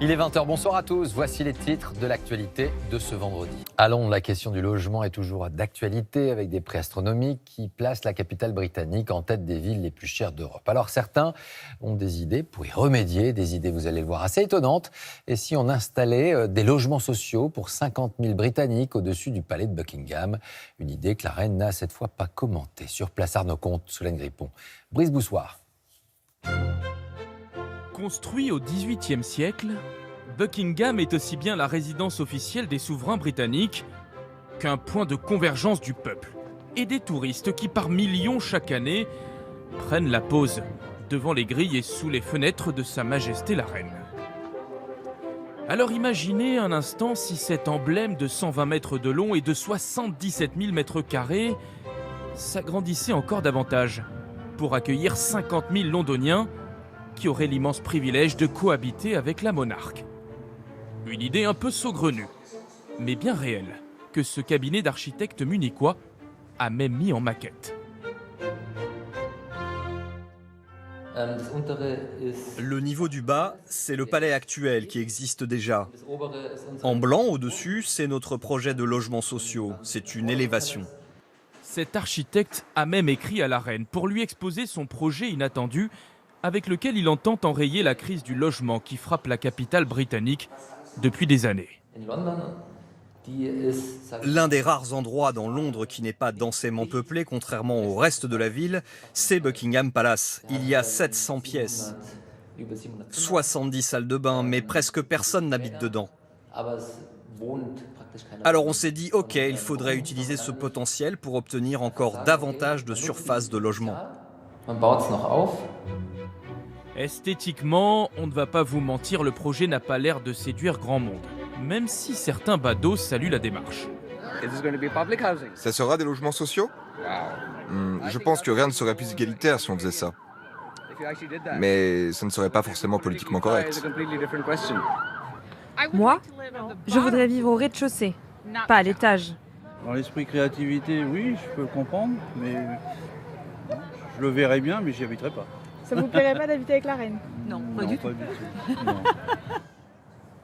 Il est 20h, bonsoir à tous. Voici les titres de l'actualité de ce vendredi. À Londres, la question du logement est toujours d'actualité avec des prix astronomiques qui placent la capitale britannique en tête des villes les plus chères d'Europe. Alors certains ont des idées pour y remédier, des idées, vous allez le voir, assez étonnantes. Et si on installait des logements sociaux pour 50 000 Britanniques au-dessus du palais de Buckingham? Une idée que la reine n'a cette fois pas commentée. Sur place Arnaud Comte, Solène Grippon, Brice Boussoir. Construit au XVIIIe siècle, Buckingham est aussi bien la résidence officielle des souverains britanniques qu'un point de convergence du peuple et des touristes qui par millions chaque année prennent la pause devant les grilles et sous les fenêtres de Sa Majesté la Reine. Alors imaginez un instant si cet emblème de 120 mètres de long et de 77 000 mètres carrés s'agrandissait encore davantage pour accueillir 50 000 Londoniens qui auraient l'immense privilège de cohabiter avec la monarque. Une idée un peu saugrenue, mais bien réelle, que ce cabinet d'architectes munichois a même mis en maquette. Le niveau du bas, c'est le palais actuel qui existe déjà. En blanc, au-dessus, c'est notre projet de logements sociaux. C'est une élévation. Cet architecte a même écrit à la reine pour lui exposer son projet inattendu avec lequel il entend enrayer la crise du logement qui frappe la capitale britannique depuis des années. L'un des rares endroits dans Londres qui n'est pas densément peuplé, contrairement au reste de la ville, c'est Buckingham Palace. Il y a 700 pièces, 70 salles de bain, mais presque personne n'habite dedans. Alors on s'est dit, ok, il faudrait utiliser ce potentiel pour obtenir encore davantage de surface de logement. Esthétiquement, on ne va pas vous mentir, le projet n'a pas l'air de séduire grand monde, même si certains badauds saluent la démarche. Ça sera des logements sociaux ? Je pense que rien ne serait plus égalitaire si on faisait ça. Mais ça ne serait pas forcément politiquement correct. Moi, je voudrais vivre au rez-de-chaussée, pas à l'étage. Dans l'esprit créativité, oui, je peux le comprendre, mais je le verrais bien, mais j'y habiterais pas. Ça vous plairait pas d'habiter avec la reine? Non, pas du tout. Non.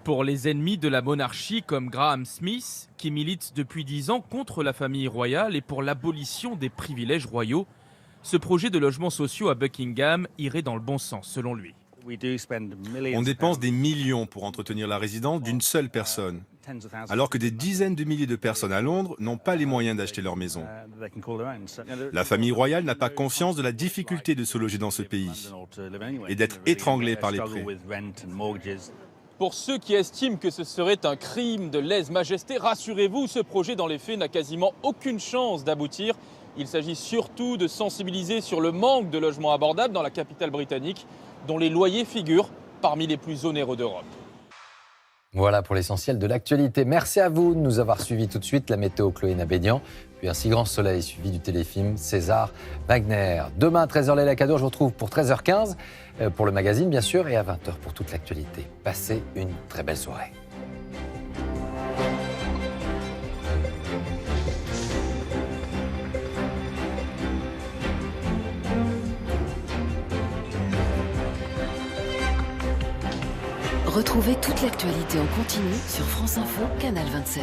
Pour les ennemis de la monarchie comme Graham Smith, qui milite depuis 10 ans contre la famille royale et pour l'abolition des privilèges royaux, ce projet de logements sociaux à Buckingham irait dans le bon sens, selon lui. On dépense des millions pour entretenir la résidence d'une seule personne, alors que des dizaines de milliers de personnes à Londres n'ont pas les moyens d'acheter leur maison. La famille royale n'a pas conscience de la difficulté de se loger dans ce pays et d'être étranglée par les prêts. Pour ceux qui estiment que ce serait un crime de lèse-majesté, rassurez-vous, ce projet dans les faits n'a quasiment aucune chance d'aboutir. Il s'agit surtout de sensibiliser sur le manque de logements abordables dans la capitale britannique, dont les loyers figurent parmi les plus onéreux d'Europe. Voilà pour l'essentiel de l'actualité. Merci à vous de nous avoir suivis. Tout de suite la météo, Chloé Nabédian, puis un si grand soleil suivi du téléfilm César Wagner. Demain à 13h, Léla Kadour, je vous retrouve pour 13h15 pour le magazine bien sûr et à 20h pour toute l'actualité. Passez une très belle soirée. Retrouvez toute l'actualité en continu sur France Info, Canal 27.